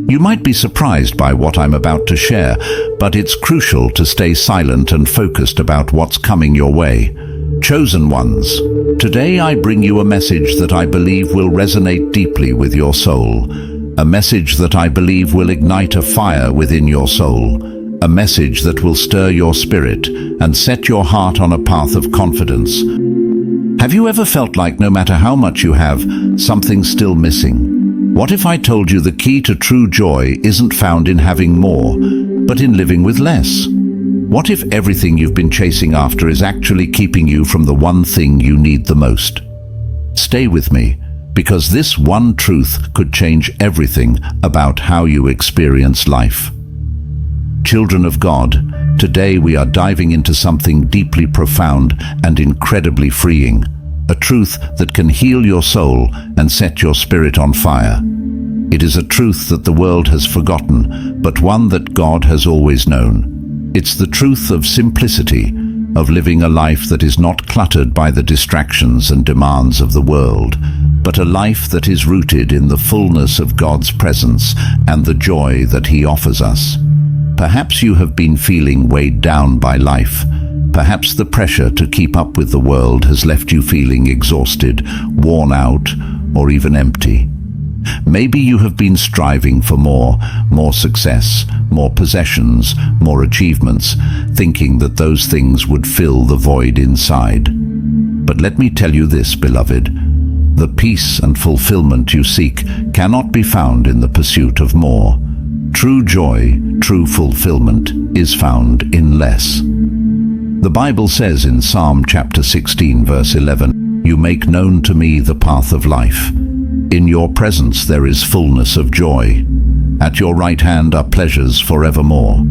You might be surprised by what I'm about to share, but it's crucial to stay silent and focused about what's coming your way. Chosen ones, today I bring you a message that I believe will resonate deeply with your soul. A message that I believe will ignite a fire within your soul. A message that will stir your spirit and set your heart on a path of confidence. Have you ever felt like no matter how much you have, something's still missing? What if I told you the key to true joy isn't found in having more, but in living with less? What if everything you've been chasing after is actually keeping you from the one thing you need the most? Stay with me, because this one truth could change everything about how you experience life. Children of God, today we are diving into something deeply profound and incredibly freeing, a truth that can heal your soul and set your spirit on fire. It is a truth that the world has forgotten, but one that God has always known. It's the truth of simplicity, of living a life that is not cluttered by the distractions and demands of the world, but a life that is rooted in the fullness of God's presence and the joy that He offers us. Perhaps you have been feeling weighed down by life. Perhaps the pressure to keep up with the world has left you feeling exhausted, worn out, or even empty. Maybe you have been striving for more success, more possessions, more achievements, thinking that those things would fill the void inside. But let me tell you this, beloved, the peace and fulfillment you seek cannot be found in the pursuit of more. True joy, true fulfillment is found in less. The Bible says in Psalm chapter 16 verse 11, "You make known to me the path of life. In your presence there is fullness of joy. At your right hand are pleasures forevermore."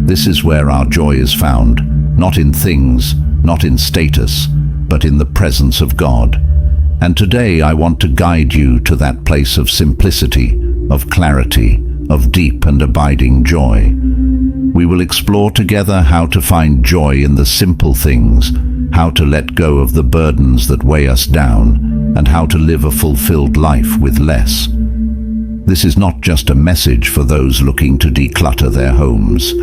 This is where our joy is found, not in things, not in status, but in the presence of God. And today I want to guide you to that place of simplicity, of clarity, of deep and abiding joy. We will explore together how to find joy in the simple things, how to let go of the burdens that weigh us down, and how to live a fulfilled life with less. This is not just a message for those looking to declutter their homes.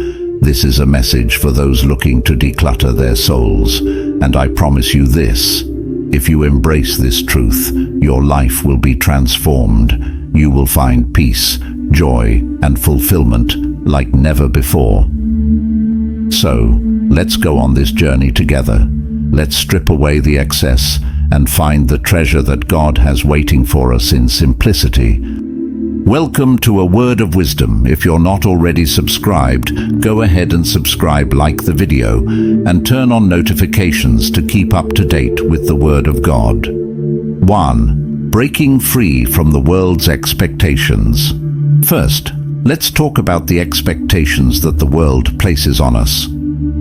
This is a message for those looking to declutter their souls. And I promise you this, if you embrace this truth, your life will be transformed. You will find peace, joy, and fulfillment like never before. So, let's go on this journey together. Let's strip away the excess and find the treasure that God has waiting for us in simplicity. Welcome to A Word of Wisdom. If you're not already subscribed, go ahead and subscribe, like the video, and turn on notifications to keep up to date with the Word of God. 1. Breaking free from the world's expectations. First, let's talk about the expectations that the world places on us.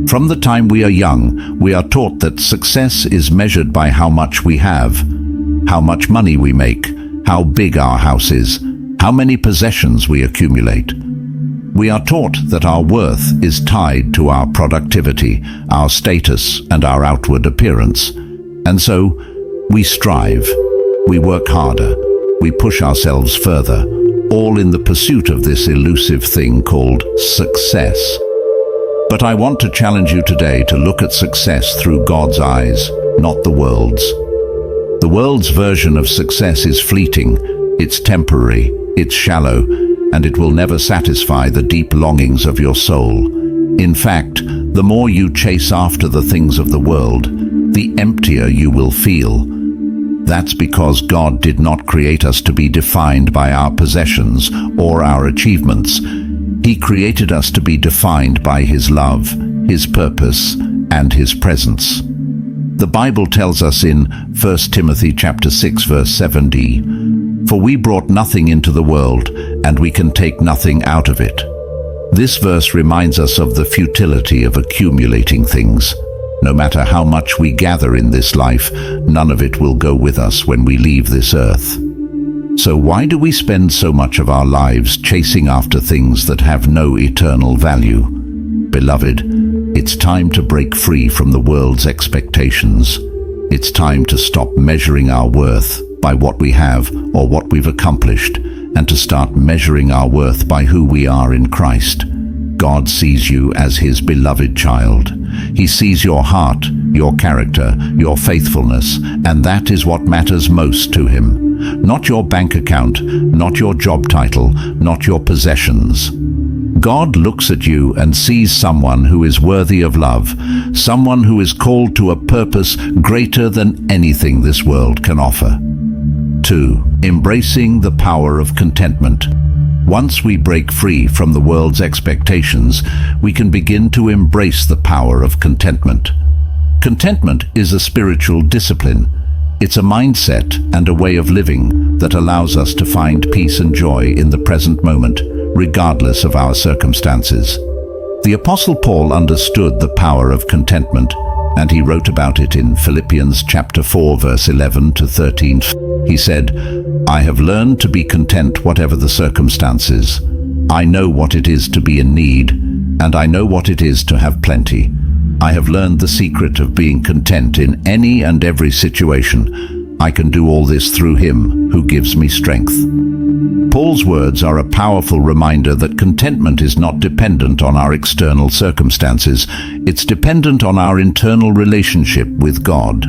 From the time we are young, we are taught that success is measured by how much we have, how much money we make, how big our house is, how many possessions we accumulate. We are taught that our worth is tied to our productivity, our status, and our outward appearance. And so, we strive, we work harder, we push ourselves further, all in the pursuit of this elusive thing called success. But I want to challenge you today to look at success through God's eyes, not the world's. The world's version of success is fleeting, it's temporary, it's shallow, and it will never satisfy the deep longings of your soul. In fact, the more you chase after the things of the world, the emptier you will feel. That's because God did not create us to be defined by our possessions or our achievements. He created us to be defined by His love, His purpose, and His presence. The Bible tells us in 1 Timothy chapter 6 verse 7d, "For we brought nothing into the world, and we can take nothing out of it." This verse reminds us of the futility of accumulating things. No matter how much we gather in this life, none of it will go with us when we leave this earth. So why do we spend so much of our lives chasing after things that have no eternal value? Beloved, it's time to break free from the world's expectations. It's time to stop measuring our worth by what we have or what we've accomplished, and to start measuring our worth by who we are in Christ. God sees you as his beloved child. He sees your heart, your character, your faithfulness, and that is what matters most to him. Not your bank account, not your job title, not your possessions. God looks at you and sees someone who is worthy of love, someone who is called to a purpose greater than anything this world can offer. 2. Embracing the power of contentment. Once we break free from the world's expectations, we can begin to embrace the power of contentment. Contentment is a spiritual discipline. It's a mindset and a way of living that allows us to find peace and joy in the present moment, regardless of our circumstances. The Apostle Paul understood the power of contentment, and he wrote about it in Philippians chapter 4, verse 11 to 13. He said, "I have learned to be content whatever the circumstances. I know what it is to be in need, and I know what it is to have plenty. I have learned the secret of being content in any and every situation. I can do all this through him who gives me strength." Paul's words are a powerful reminder that contentment is not dependent on our external circumstances. It's dependent on our internal relationship with God.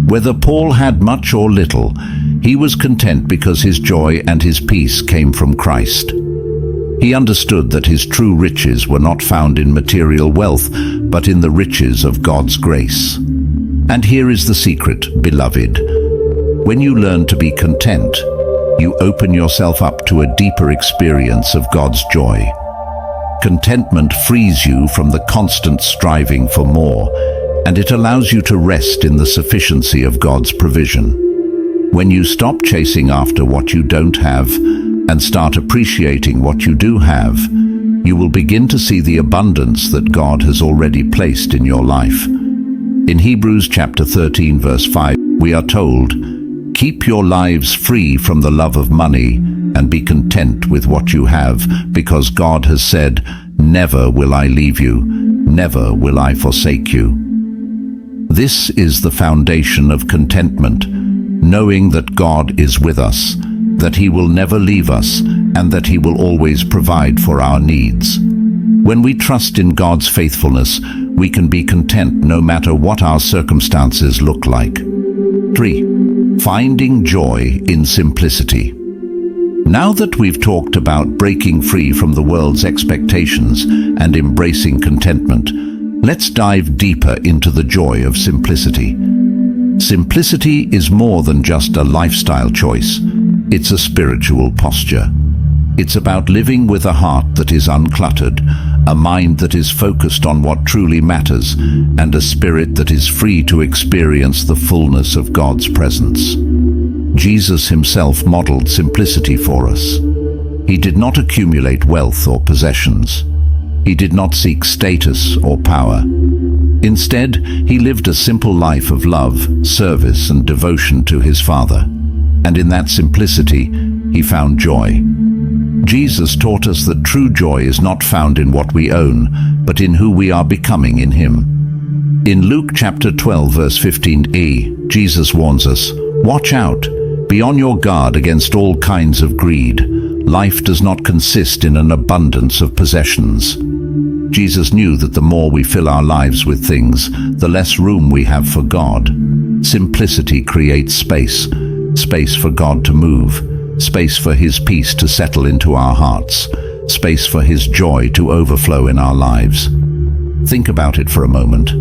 Whether Paul had much or little, he was content because his joy and his peace came from Christ. He understood that his true riches were not found in material wealth, but in the riches of God's grace. And here is the secret, beloved. When you learn to be content, you open yourself up to a deeper experience of God's joy. Contentment frees you from the constant striving for more, and it allows you to rest in the sufficiency of God's provision. When you stop chasing after what you don't have and start appreciating what you do have, you will begin to see the abundance that God has already placed in your life. In Hebrews chapter 13, verse 5, we are told, "Keep your lives free from the love of money and be content with what you have, because God has said, 'Never will I leave you, never will I forsake you.'" This is the foundation of contentment, knowing that God is with us, that he will never leave us, and that he will always provide for our needs. When we trust in God's faithfulness, we can be content no matter what our circumstances look like. 3. Finding joy in simplicity. Now that we've talked about breaking free from the world's expectations and embracing contentment, let's dive deeper into the joy of simplicity. Simplicity is more than just a lifestyle choice. It's a spiritual posture. It's about living with a heart that is uncluttered, a mind that is focused on what truly matters, and a spirit that is free to experience the fullness of God's presence. Jesus himself modeled simplicity for us. He did not accumulate wealth or possessions. He did not seek status or power. Instead, he lived a simple life of love, service, and devotion to his Father. And in that simplicity, he found joy. Jesus taught us that true joy is not found in what we own, but in who we are becoming in him. In Luke chapter 12, verse 15a, Jesus warns us, "Watch out, be on your guard against all kinds of greed. Life does not consist in an abundance of possessions." Jesus knew that the more we fill our lives with things, the less room we have for God. Simplicity creates space, space for God to move, space for his peace to settle into our hearts, space for his joy to overflow in our lives. Think about it for a moment.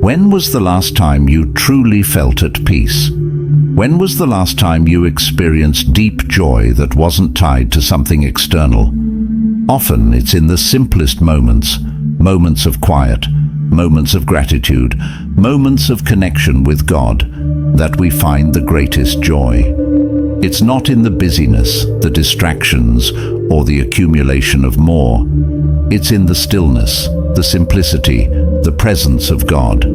When was the last time you truly felt at peace? When was the last time you experienced deep joy that wasn't tied to something external? Often it's in the simplest moments, moments of quiet, moments of gratitude, moments of connection with God, that we find the greatest joy. It's not in the busyness, the distractions, or the accumulation of more. It's in the stillness, the simplicity, the presence of God.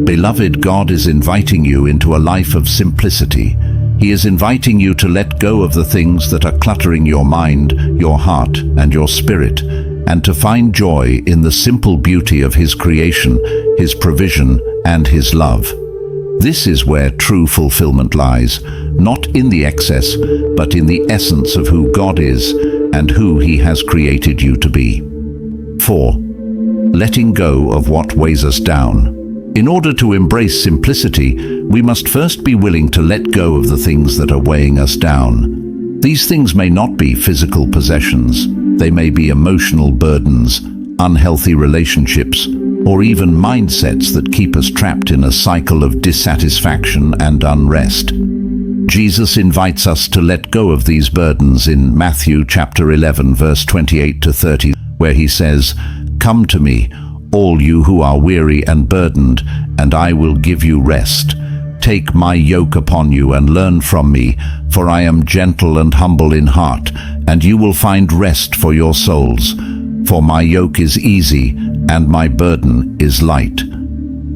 Beloved, God is inviting you into a life of simplicity. He is inviting you to let go of the things that are cluttering your mind, your heart, and your spirit, and to find joy in the simple beauty of his creation, his provision, and his love. This is where true fulfillment lies, not in the excess, but in the essence of who God is and who He has created you to be. 4. Letting go of what weighs us down. In order to embrace simplicity, we must first be willing to let go of the things that are weighing us down. These things may not be physical possessions. They may be emotional burdens, unhealthy relationships, or even mindsets that keep us trapped in a cycle of dissatisfaction and unrest. Jesus invites us to let go of these burdens in Matthew chapter 11, verse 28 to 30, where He says, "Come to me, all you who are weary and burdened, and I will give you rest. Take my yoke upon you and learn from me, for I am gentle and humble in heart, and you will find rest for your souls. For my yoke is easy, and my burden is light."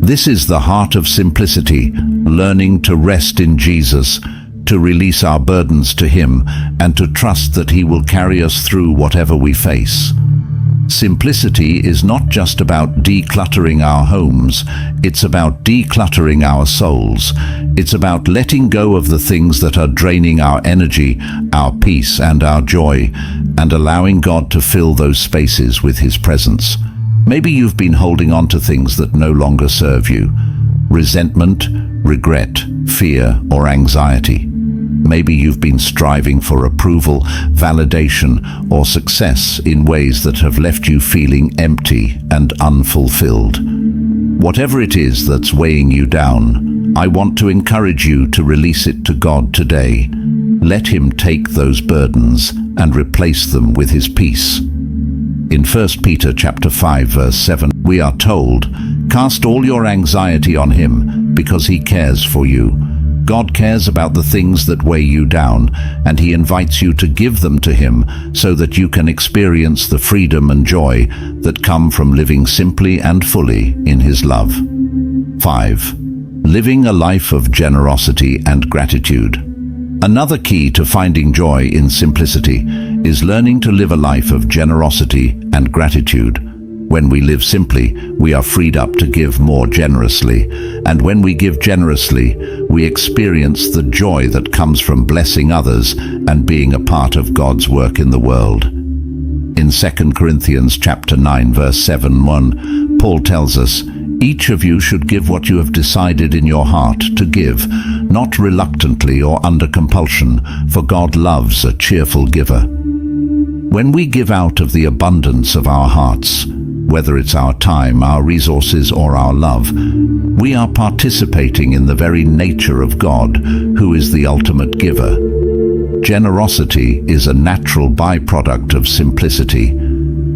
This is the heart of simplicity, learning to rest in Jesus, to release our burdens to Him, and to trust that He will carry us through whatever we face. Simplicity is not just about decluttering our homes, it's about decluttering our souls. It's about letting go of the things that are draining our energy, our peace, and our joy, and allowing God to fill those spaces with His presence. Maybe you've been holding on to things that no longer serve you. Resentment, regret, fear, or anxiety. Maybe you've been striving for approval, validation, or success in ways that have left you feeling empty and unfulfilled. Whatever it is that's weighing you down, I want to encourage you to release it to God today. Let Him take those burdens and replace them with His peace. In 1 Peter chapter 5, verse 7, we are told, "Cast all your anxiety on Him, because He cares for you." God cares about the things that weigh you down, and He invites you to give them to Him so that you can experience the freedom and joy that come from living simply and fully in His love. 5. Living a life of generosity and gratitude. Another key to finding joy in simplicity is learning to live a life of generosity and gratitude. When we live simply, we are freed up to give more generously, and when we give generously, we experience the joy that comes from blessing others and being a part of God's work in the world. In 2 Corinthians chapter 9, verse 7-1, Paul tells us, "Each of you should give what you have decided in your heart to give, not reluctantly or under compulsion, for God loves a cheerful giver." When we give out of the abundance of our hearts, whether it's our time, our resources, or our love, we are participating in the very nature of God, who is the ultimate giver. Generosity is a natural byproduct of simplicity.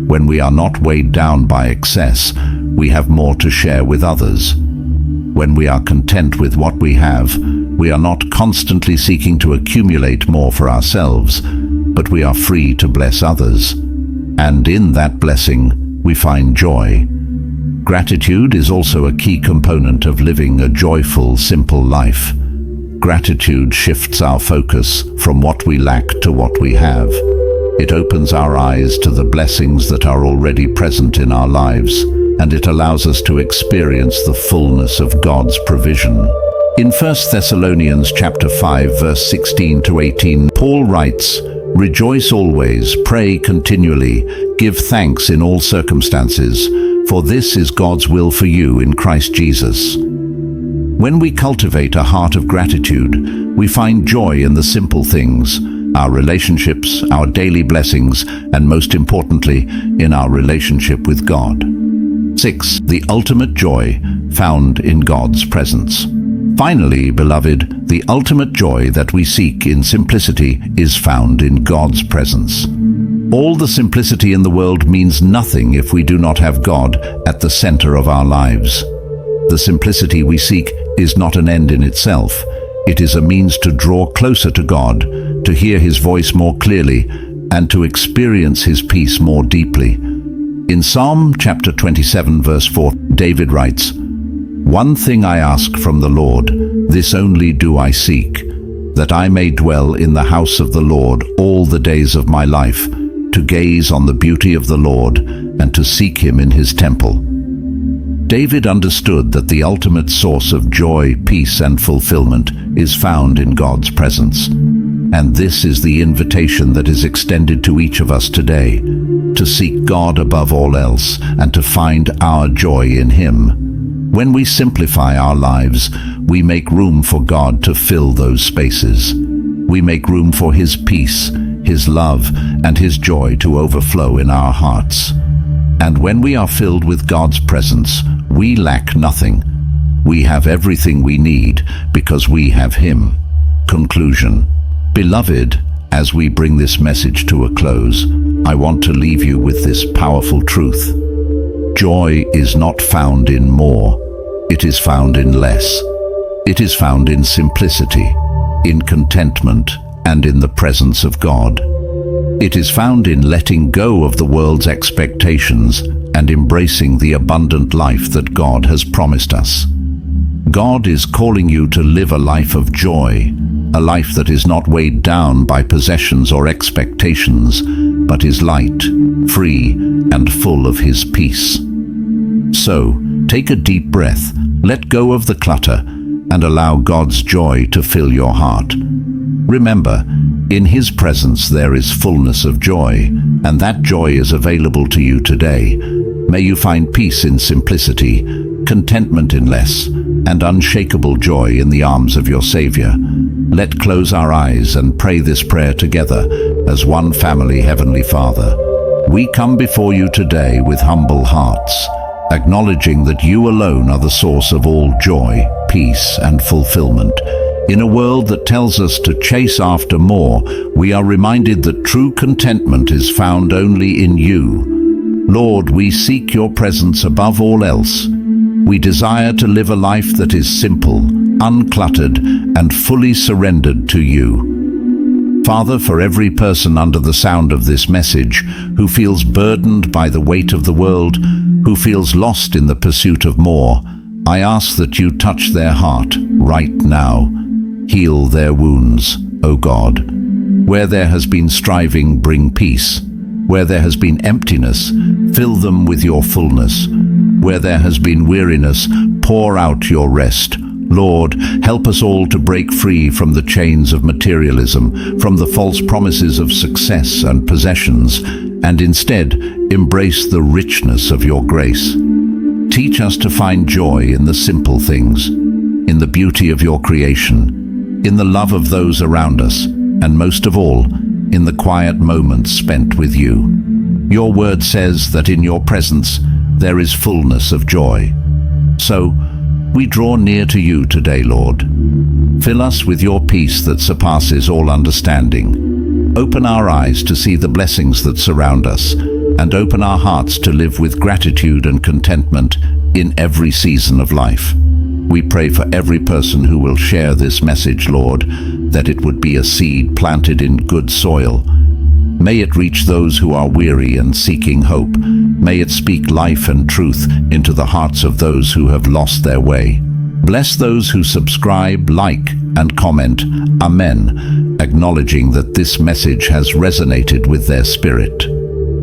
When we are not weighed down by excess, we have more to share with others. When we are content with what we have, we are not constantly seeking to accumulate more for ourselves, but we are free to bless others. And in that blessing, we find joy. Gratitude is also a key component of living a joyful, simple life. Gratitude shifts our focus from what we lack to what we have. It opens our eyes to the blessings that are already present in our lives, and it allows us to experience the fullness of God's provision. In 1 Thessalonians chapter 5, verse 16-18, Paul writes, "Rejoice always, pray continually, give thanks in all circumstances, for this is God's will for you in Christ Jesus." When we cultivate a heart of gratitude, we find joy in the simple things, our relationships, our daily blessings, and most importantly, in our relationship with God. 6. The ultimate joy found in God's presence. Finally, beloved, the ultimate joy that we seek in simplicity is found in God's presence. All the simplicity in the world means nothing if we do not have God at the center of our lives. The simplicity we seek is not an end in itself. It is a means to draw closer to God, to hear His voice more clearly, and to experience His peace more deeply. In Psalm chapter 27, verse 4, David writes, "One thing I ask from the Lord, this only do I seek, that I may dwell in the house of the Lord all the days of my life, to gaze on the beauty of the Lord and to seek Him in His temple." David understood that the ultimate source of joy, peace, and fulfillment is found in God's presence. And this is the invitation that is extended to each of us today, to seek God above all else and to find our joy in Him. When we simplify our lives, we make room for God to fill those spaces. We make room for His peace, His love, and His joy to overflow in our hearts. And when we are filled with God's presence, we lack nothing. We have everything we need because we have Him. Conclusion. Beloved, as we bring this message to a close, I want to leave you with this powerful truth. Joy is not found in more. It is found in less. It is found in simplicity, in contentment, and in the presence of God. It is found in letting go of the world's expectations and embracing the abundant life that God has promised us. God is calling you to live a life of joy, a life that is not weighed down by possessions or expectations, but is light, free, and full of His peace. So, take a deep breath, let go of the clutter, and allow God's joy to fill your heart. Remember, in His presence there is fullness of joy, and that joy is available to you today. May you find peace in simplicity, contentment in less, and unshakable joy in the arms of your Savior. Let's close our eyes and pray this prayer together as one family. Heavenly Father, we come before you today with humble hearts, acknowledging that you alone are the source of all joy, peace, and fulfillment. In a world that tells us to chase after more, we are reminded that true contentment is found only in you. Lord, we seek your presence above all else. We desire to live a life that is simple, uncluttered, and fully surrendered to you. Father, for every person under the sound of this message who feels burdened by the weight of the world, who feels lost in the pursuit of more, I ask that you touch their heart right now. Heal their wounds, O God. Where there has been striving, bring peace. Where there has been emptiness, fill them with your fullness. Where there has been weariness, pour out your rest. Lord, help us all to break free from the chains of materialism, from the false promises of success and possessions, and instead embrace the richness of your grace. Teach us to find joy in the simple things, in the beauty of your creation, in the love of those around us, and most of all, in the quiet moments spent with you. Your word says that in your presence there is fullness of joy. So, we draw near to you today, Lord. Fill us with your peace that surpasses all understanding. Open our eyes to see the blessings that surround us, and open our hearts to live with gratitude and contentment in every season of life. We pray for every person who will share this message, Lord, that it would be a seed planted in good soil. May it reach those who are weary and seeking hope. May it speak life and truth into the hearts of those who have lost their way. Bless those who subscribe, like, and comment. Amen, acknowledging that this message has resonated with their spirit.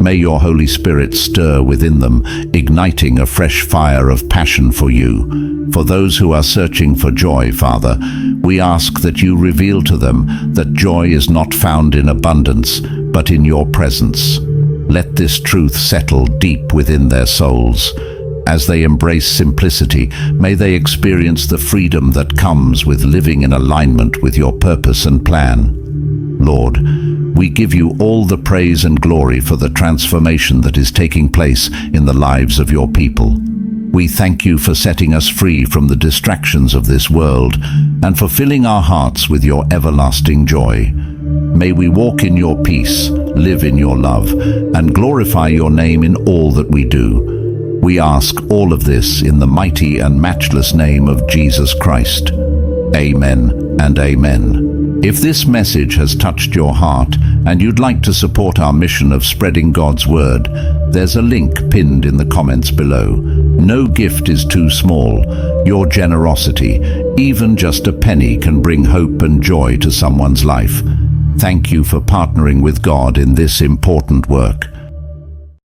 May your Holy Spirit stir within them, igniting a fresh fire of passion for you. For those who are searching for joy, Father, we ask that you reveal to them that joy is not found in abundance, but in your presence. Let this truth settle deep within their souls. As they embrace simplicity, may they experience the freedom that comes with living in alignment with your purpose and plan. Lord, we give you all the praise and glory for the transformation that is taking place in the lives of your people. We thank you for setting us free from the distractions of this world and for filling our hearts with your everlasting joy. May we walk in your peace, live in your love, and glorify your name in all that we do. We ask all of this in the mighty and matchless name of Jesus Christ. Amen and amen. If this message has touched your heart and you'd like to support our mission of spreading God's word, there's a link pinned in the comments below. No gift is too small. Your generosity, even just a penny, can bring hope and joy to someone's life. Thank you for partnering with God in this important work.